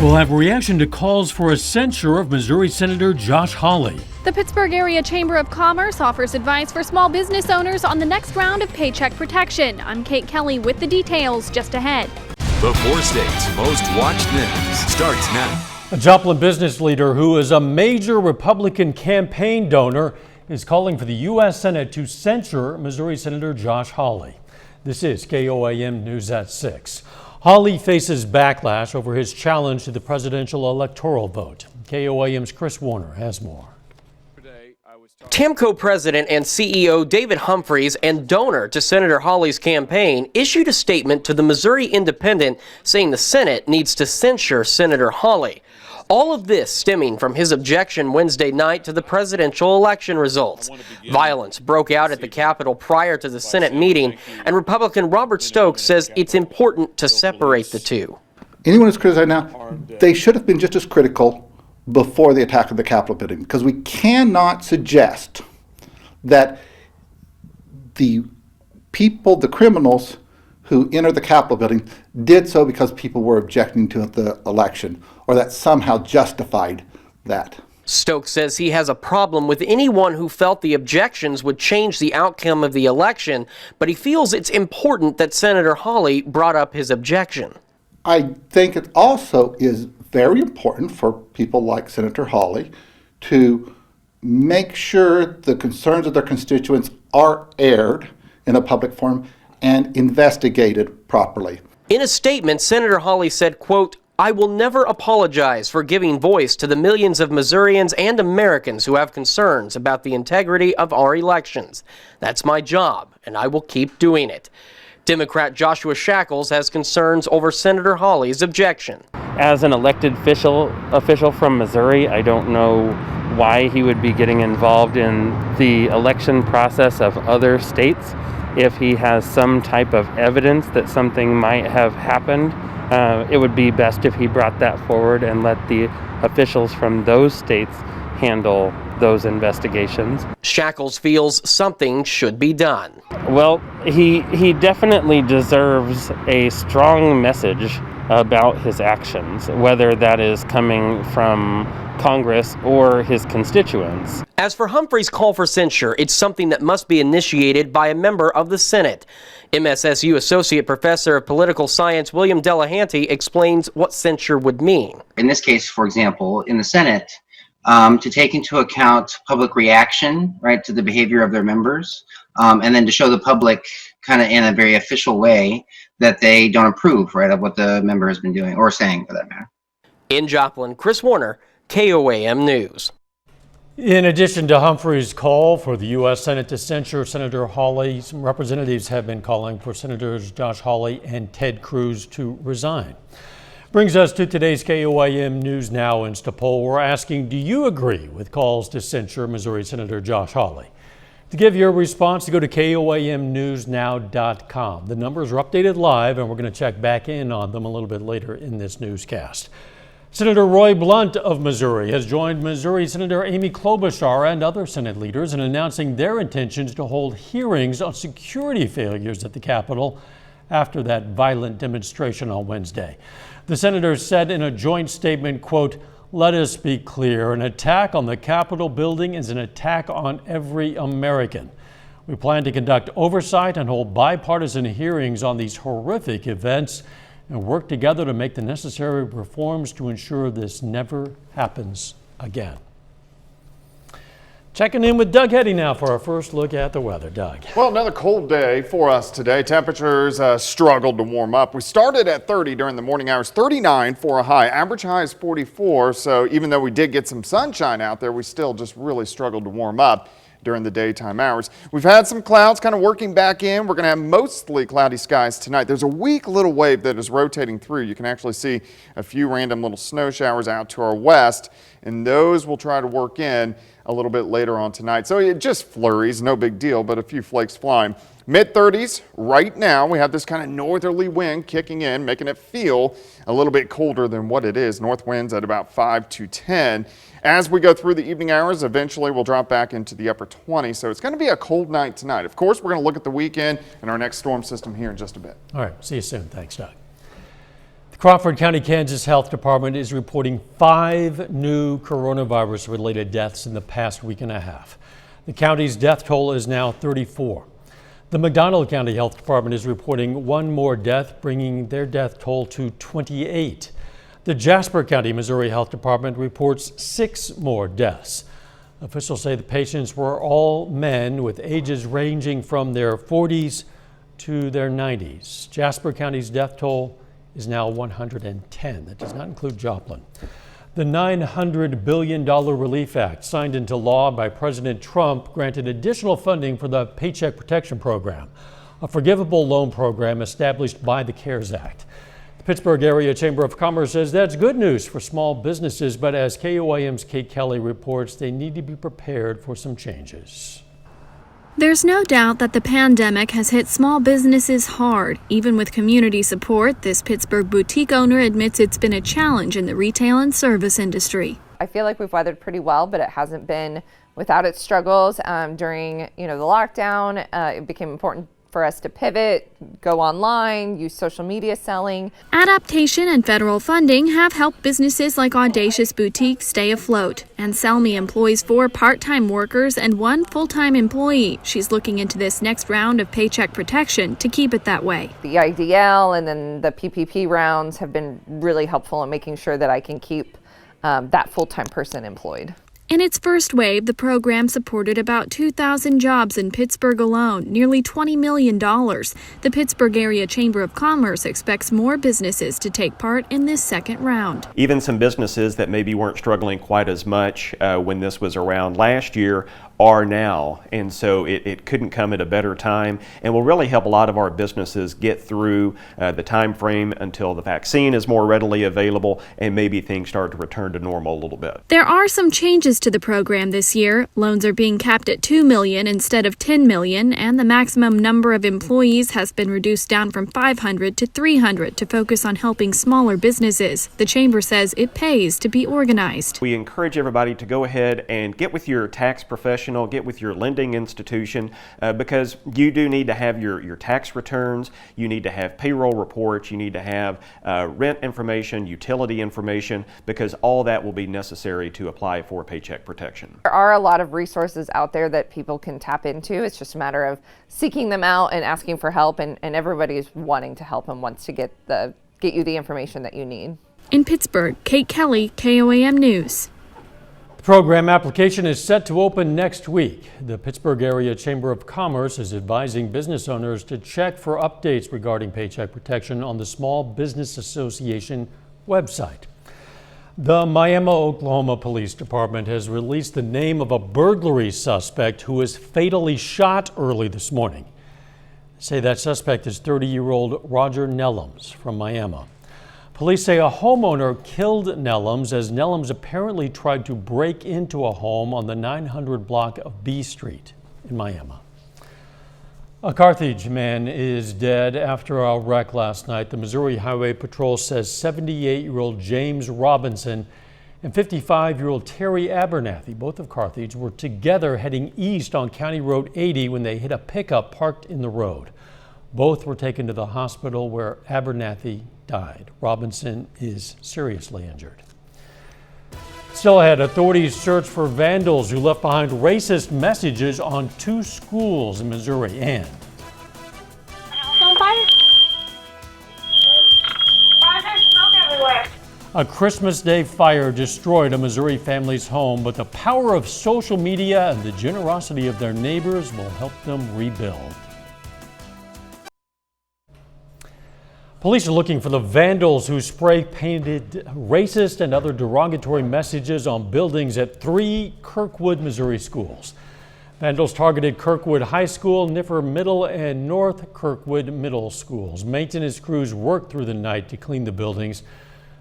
We'll have a reaction to calls for a censure of Missouri Senator Josh Hawley. The Pittsburgh Area Chamber of Commerce offers advice for small business owners on the next round of paycheck protection. I'm Kate Kelly with the details just ahead. The 4 states' most watched news starts now. A Joplin business leader who is a major Republican campaign donor is calling for the U.S. Senate to censure Missouri Senator Josh Hawley. This is KOAM News at 6. Hawley faces backlash over his challenge to the presidential electoral vote. KOAM's Chris Warner has more. TAMCO president and CEO David Humphreys and donor to Senator Hawley's campaign issued a statement to the Missouri Independent saying the Senate needs to censure Senator Hawley. All of this stemming from his objection Wednesday night to the presidential election results. Violence broke out at the Capitol prior to the Senate meeting, and Republican Robert Stokes says it's important to separate the two. Anyone who's criticized now, they should have been just as critical before the attack of the Capitol building, because we cannot suggest that the people, the criminals who entered the Capitol building did so because people were objecting to the election, or that somehow justified that. Stokes says he has a problem with anyone who felt the objections would change the outcome of the election, but he feels it's important that Senator Hawley brought up his objection. I think it also is very important for people like Senator Hawley to make sure the concerns of their constituents are aired in a public forum and investigated properly. In a statement, Senator Hawley said, quote, "I will never apologize for giving voice to the millions of Missourians and Americans who have concerns about the integrity of our elections. That's my job, and I will keep doing it." Democrat Joshua Shackles has concerns over Senator Hawley's objection. As an elected official from Missouri, I don't know why he would be getting involved in the election process of other states. If he has some type of evidence that something might have happened, it would be best if he brought that forward and let the officials from those states handle those investigations. Shackles feels something should be done. Well, he definitely deserves a strong message about his actions, whether that is coming from Congress or his constituents. As for Humphrey's call for censure, it's something that must be initiated by a member of the Senate. MSSU Associate Professor of Political Science William Delahanty explains what censure would mean. In this case, for example, in the Senate, to take into account public reaction, right, to the behavior of their members, and then to show the public kind of in a very official way that they don't approve, right, of what the member has been doing or saying for that matter. In Joplin, Chris Warner, KOAM News. In addition to Humphrey's call for the U.S. Senate to censure Senator Hawley, some representatives have been calling for Senators Josh Hawley and Ted Cruz to resign. Brings us to today's KOAM News Now Insta poll. We're asking, do you agree with calls to censure Missouri Senator Josh Hawley? To give your response, go to KOAMnewsnow.com. The numbers are updated live, and we're going to check back in on them a little bit later in this newscast. Senator Roy Blunt of Missouri has joined Missouri Senator Amy Klobuchar and other Senate leaders in announcing their intentions to hold hearings on security failures at the Capitol after that violent demonstration on Wednesday. The senators said in a joint statement, quote, "Let us be clear, an attack on the Capitol building is an attack on every American. We plan to conduct oversight and hold bipartisan hearings on these horrific events and work together to make the necessary reforms to ensure this never happens again." Checking in with Doug Heddy now for our first look at the weather. Doug. Well, another cold day for us today. Temperatures struggled to warm up. We started at 30 during the morning hours, 39 for a high. Average high is 44, so even though we did get some sunshine out there, we still just really struggled to warm up during the daytime hours. We've had some clouds kind of working back in. We're going to have mostly cloudy skies tonight. There's a weak little wave that is rotating through. You can actually see a few random little snow showers out to our west, and those will try to work in a little bit later on tonight. So it just flurries, no big deal, but a few flakes flying. Mid-30s right now. We have this kind of northerly wind kicking in, making it feel a little bit colder than what it is. North winds at about 5 to 10. As we go through the evening hours, eventually we'll drop back into the upper 20s. So it's going to be a cold night tonight. Of course, we're going to look at the weekend and our next storm system here in just a bit. All right. See you soon. Thanks, Doug. The Crawford County, Kansas Health Department is reporting 5 new coronavirus-related deaths in the past week and a half. The county's death toll is now 34. The McDonald County Health Department is reporting 1 more death, bringing their death toll to 28. The Jasper County, Missouri Health Department reports 6 more deaths. Officials say the patients were all men with ages ranging from their 40s to their 90s. Jasper County's death toll is now 110. That does not include Joplin. The $900 billion Relief Act, signed into law by President Trump, granted additional funding for the Paycheck Protection Program, a forgivable loan program established by the CARES Act. The Pittsburgh Area Chamber of Commerce says that's good news for small businesses, but as KOAM's Kate Kelly reports, they need to be prepared for some changes. There's no doubt that the pandemic has hit small businesses hard. Even with community support, this Pittsburgh boutique owner admits it's been a challenge in the retail and service industry. I feel like we've weathered pretty well, but it hasn't been without its struggles. During the lockdown, it became important for us to pivot, go online, use social media selling. Adaptation and federal funding have helped businesses like Audacious Boutique stay afloat. And Selmy employs 4 part-time workers and 1 full-time employee. She's looking into this next round of paycheck protection to keep it that way. The IDL and then the PPP rounds have been really helpful in making sure that I can keep that full-time person employed. In its first wave, the program supported about 2,000 jobs in Pittsburgh alone, nearly $20 million. The Pittsburgh Area Chamber of Commerce expects more businesses to take part in this second round. Even some businesses that maybe weren't struggling quite as much when this was around last year are now, and so it couldn't come at a better time and will really help a lot of our businesses get through the time frame until the vaccine is more readily available and maybe things start to return to normal a little bit. There are some changes to the program this year. Loans are being capped at $2 million instead of $10 million, and the maximum number of employees has been reduced down from 500 to 300 to focus on helping smaller businesses. The Chamber says it pays to be organized. We encourage everybody to go ahead and get with your tax professional, get with your lending institution, because you do need to have your tax returns, you need to have payroll reports, you need to have rent information, utility information, because all that will be necessary to apply for paycheck protection. There are a lot of resources out there that people can tap into. It's just a matter of seeking them out and asking for help, and everybody's wanting to help and wants to get you the information that you need. In Pittsburgh, Kate Kelly, KOAM News. The program application is set to open next week. The Pittsburgh Area Chamber of Commerce is advising business owners to check for updates regarding paycheck protection on the Small Business Association website. The Miami, Oklahoma Police Department has released the name of a burglary suspect who was fatally shot early this morning. They say that suspect is 30-year-old Roger Nellums from Miami. Police say a homeowner killed Nellums as Nellums apparently tried to break into a home on the 900 block of B Street in Miami. A Carthage man is dead after a wreck last night. The Missouri Highway Patrol says 78-year-old James Robinson and 55-year-old Terry Abernathy, both of Carthage, were together heading east on County Road 80 when they hit a pickup parked in the road. Both were taken to the hospital where Abernathy died. Robinson is seriously injured. Still ahead, authorities search for vandals who left behind racist messages on 2 schools in Missouri. And a Christmas Day fire destroyed a Missouri family's home, but the power of social media and the generosity of their neighbors will help them rebuild. Police are looking for the vandals who spray painted racist and other derogatory messages on buildings at 3 Kirkwood, Missouri schools. Vandals targeted Kirkwood High School, Niffer Middle, and North Kirkwood Middle schools. Maintenance crews worked through the night to clean the buildings.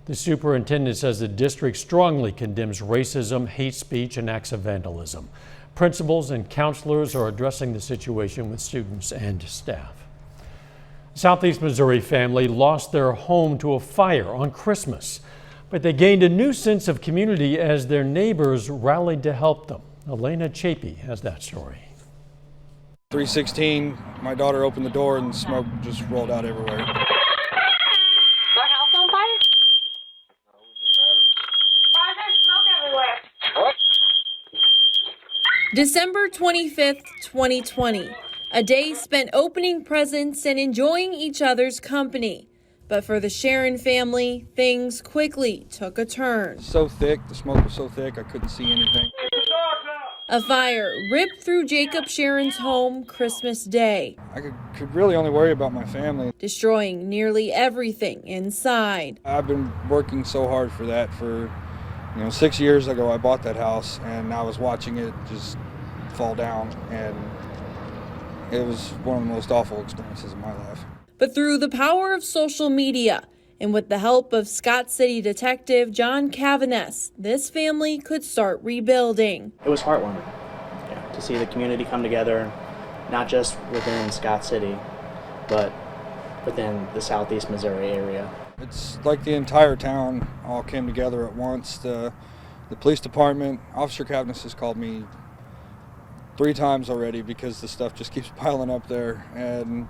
The superintendent says the district strongly condemns racism, hate speech, and acts of vandalism. Principals and counselors are addressing the situation with students and staff. Southeast Missouri family lost their home to a fire on Christmas, but they gained a new sense of community as their neighbors rallied to help them. Elena Chapey has that story. 3:16, my daughter opened the door and smoke just rolled out everywhere. The house on fire? December 25th, 2020, a day spent opening presents and enjoying each other's company. But for the Sharon family, things quickly took a turn. So thick, the smoke was so thick I couldn't see anything. A fire ripped through Jacob Sharon's home Christmas Day. I could really only worry about my family. Destroying nearly everything inside. I've been working so hard for that for, 6 years ago I bought that house and I was watching it just fall down, and it was one of the most awful experiences of my life. But through the power of social media and with the help of Scott City Detective John Cavaness, this family could start rebuilding. It was heartwarming to see the community come together, not just within Scott City, but within the southeast Missouri area. It's like the entire town all came together at once. The police department, Officer Cavaness has called me 3 times already because the stuff just keeps piling up there, and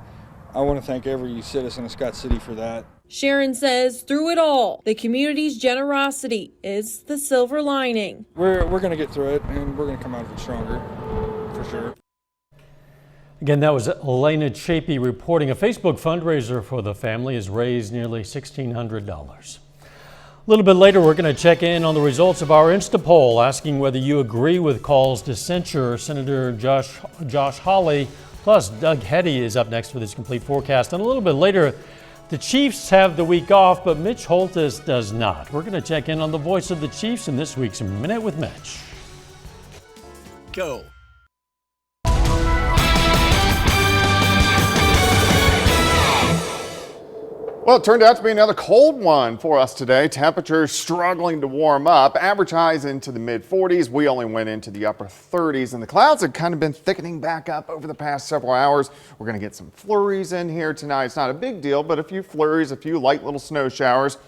I want to thank every citizen of Scott City for that. Sharon says through it all, the community's generosity is the silver lining. We're going to get through it, and we're going to come out of it stronger, for sure. Again, that was Elena Chapey reporting. A Facebook fundraiser for the family has raised nearly $1,600. A little bit later, we're going to check in on the results of our Insta poll, asking whether you agree with calls to censure Senator Josh Hawley. Plus, Doug Hetty is up next with his complete forecast. And a little bit later, the Chiefs have the week off, but Mitch Holthus does not. We're going to check in on the voice of the Chiefs in this week's Minute with Mitch. Go. Well, it turned out to be another cold one for us today. Temperatures struggling to warm up. Average highs into the mid-40s. We only went into the upper 30s, and the clouds have kind of been thickening back up over the past several hours. We're going to get some flurries in here tonight. It's not a big deal, but a few flurries, a few light little snow showers.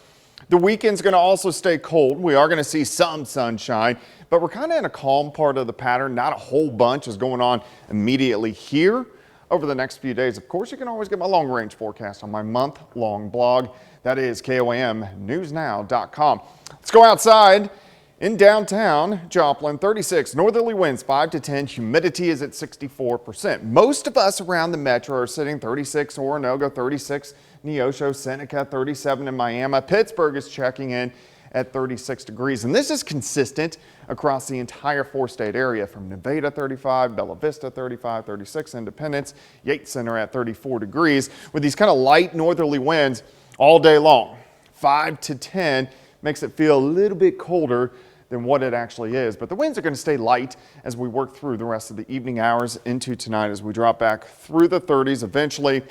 The weekend's going to also stay cold. We are going to see some sunshine, but we're kind of in a calm part of the pattern. Not a whole bunch is going on immediately here. Over the next few days, of course, you can always get my long-range forecast on my month-long blog. That is KOAMnewsnow.com. Let's go outside in downtown Joplin. 36 northerly winds, 5 to 10. Humidity is at 64%. Most of us around the metro are sitting 36 Oronogo, 36 Neosho, Seneca, 37 in Miami. Pittsburgh is checking in at 36 degrees. And this is consistent across the entire 4-state area, from Nevada 35, Bella Vista 35, 36 Independence, Yates Center at 34 degrees, with these kind of light northerly winds all day long. 5 to 10 makes it feel a little bit colder than what it actually is. But the winds are going to stay light as we work through the rest of the evening hours into tonight, as we drop back through the 30s, eventually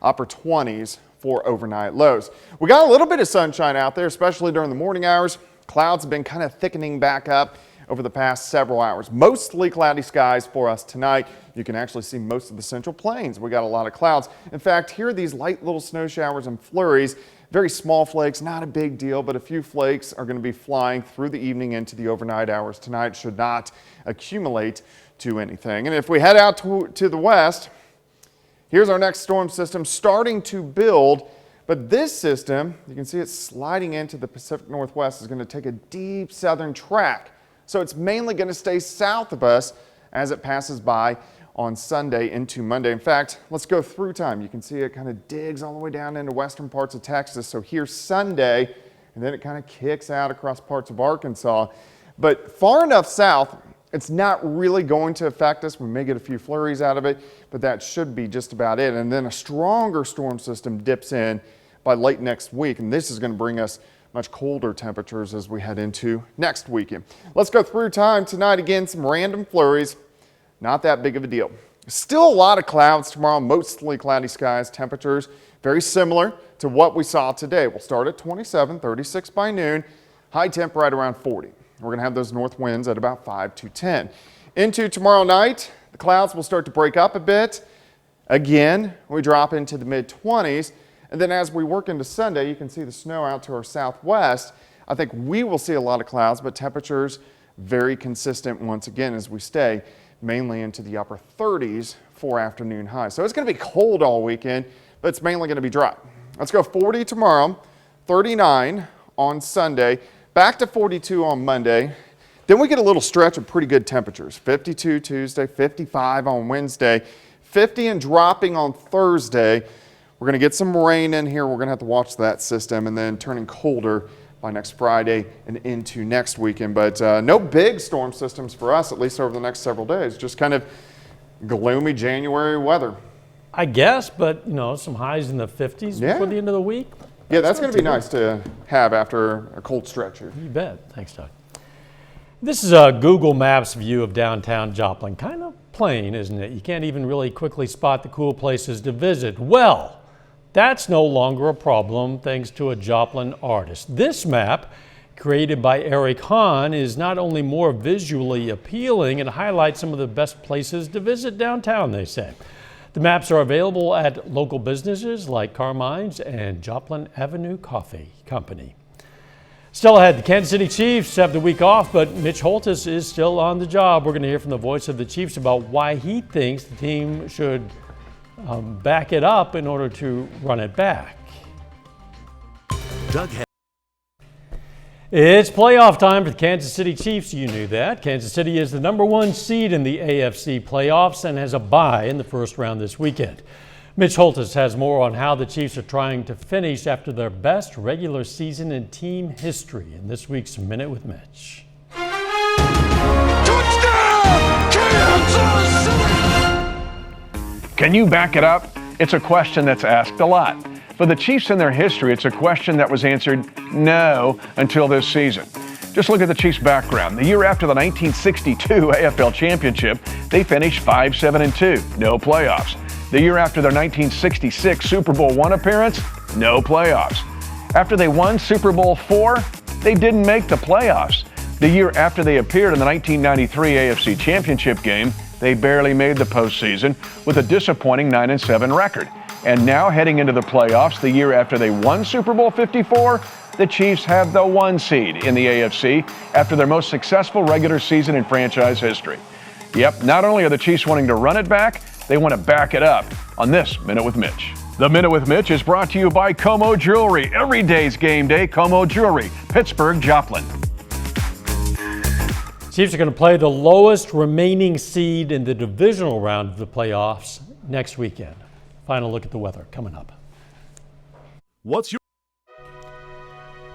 upper 20s for overnight lows. We got a little bit of sunshine out there, especially during the morning hours. Clouds have been kind of thickening back up over the past several hours. Mostly cloudy skies for us tonight. You can actually see most of the Central Plains. We got a lot of clouds. In fact, here are these light little snow showers and flurries. Very small flakes, not a big deal, but a few flakes are going to be flying through the evening into the overnight hours tonight. Should not accumulate to anything. And if we head out to the west, here's our next storm system starting to build. But this system, you can see it sliding into the Pacific Northwest, is going to take a deep southern track. So it's mainly going to stay south of us as it passes by on Sunday into Monday. In fact, let's go through time. You can see it kind of digs all the way down into western parts of Texas. So here's Sunday, and then it kind of kicks out across parts of Arkansas. But far enough south, it's not really going to affect us. We may get a few flurries out of it, but that should be just about it. And then a stronger storm system dips in by late next week, and this is going to bring us much colder temperatures as we head into next weekend. Let's go through time tonight. Again, some random flurries. Not that big of a deal. Still a lot of clouds tomorrow, mostly cloudy skies. Temperatures very similar to what we saw today. We'll start at 27, 36 by noon. High temp right around 40. We're going to have those north winds at about 5 to 10. Into tomorrow night, the clouds will start to break up a bit. Again, we drop into the mid-20s. And then as we work into Sunday, you can see the snow out to our southwest. I think we will see a lot of clouds, but temperatures very consistent once again as we stay mainly into the upper 30s for afternoon highs. So it's going to be cold all weekend, but it's mainly going to be dry. Let's go 40 tomorrow, 39 on Sunday, back to 42 on Monday. Then we get a little stretch of pretty good temperatures. 52 Tuesday, 55 on Wednesday, 50 and dropping on Thursday. We're going to get some rain in here. We're going to have to watch that system, and then turning colder by next Friday and into next weekend. But no big storm systems for us, at least over the next several days. Just kind of gloomy January weather. I guess, but some highs in the 50s before the end of the week. Yeah, that's going to be nice to have after a cold stretch here. You bet. Thanks, Doug. This is a Google Maps view of downtown Joplin. Kind of plain, isn't it? You can't even really quickly spot the cool places to visit. Well, that's no longer a problem thanks to a Joplin artist. This map, created by Eric Hahn, is not only more visually appealing, it highlights some of the best places to visit downtown, they say. The maps are available at local businesses like Carmine's and Joplin Avenue Coffee Company. Still ahead, the Kansas City Chiefs have the week off, but Mitch Holthus is still on the job. We're going to hear from the voice of the Chiefs about why he thinks the team should back it up in order to run it back. Doug. It's playoff time for the Kansas City Chiefs. You knew that. Kansas City is the #1 seed in the AFC playoffs and has a bye in the first round this weekend. Mitch Holthus has more on how the Chiefs are trying to finish after their best regular season in team history in this week's Minute with Mitch. Can you back it up? It's a question that's asked a lot. For the Chiefs in their history, it's a question that was answered no until this season. Just look at the Chiefs' background. The year after the 1962 AFL Championship, they finished 5-7-2, no playoffs. The year after their 1966 Super Bowl I appearance, no playoffs. After they won Super Bowl IV, they didn't make the playoffs. The year after they appeared in the 1993 AFC Championship game, they barely made the postseason with a disappointing 9-7 record. And now heading into the playoffs, the year after they won Super Bowl 54, the Chiefs have the 1 seed in the AFC after their most successful regular season in franchise history. Yep, not only are the Chiefs wanting to run it back, they want to back it up on this Minute with Mitch. The Minute with Mitch is brought to you by Como Jewelry. Every day's game day, Como Jewelry, Pittsburgh, Joplin. Chiefs are going to play the lowest remaining seed in the divisional round of the playoffs next weekend. Final look at the weather coming up.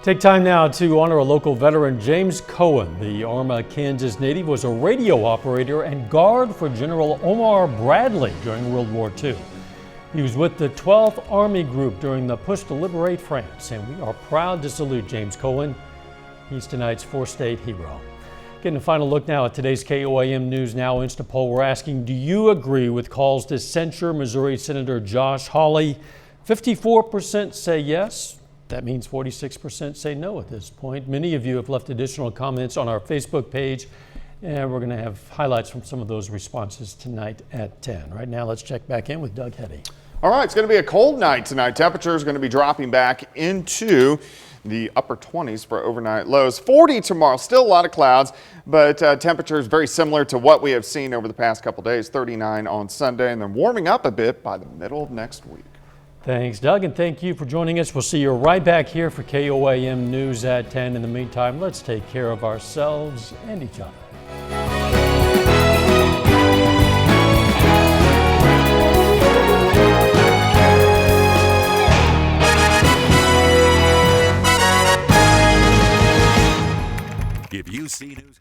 Take time now to honor a local veteran, James Cohen. The Arma, Kansas native was a radio operator and guard for General Omar Bradley during World War II. He was with the 12th Army Group during the push to liberate France, and we are proud to salute James Cohen. He's tonight's 4-state hero. Getting a final look now at today's KOAM News Now Insta poll. We're asking, do you agree with calls to censure Missouri Senator Josh Hawley? 54% say yes. That means 46% say no at this point. Many of you have left additional comments on our Facebook page, and we're going to have highlights from some of those responses tonight at 10. Right now, let's check back in with Doug Hetty. All right, it's going to be a cold night tonight. Temperatures are going to be dropping back into the upper 20s for overnight lows. 40 tomorrow, still a lot of clouds, but temperatures very similar to what we have seen over the past couple days. 39 on Sunday, and then warming up a bit by the middle of next week. Thanks, Doug, and thank you for joining us. We'll see you right back here for KOAM News at 10. In the meantime, let's take care of ourselves and each other. If you see news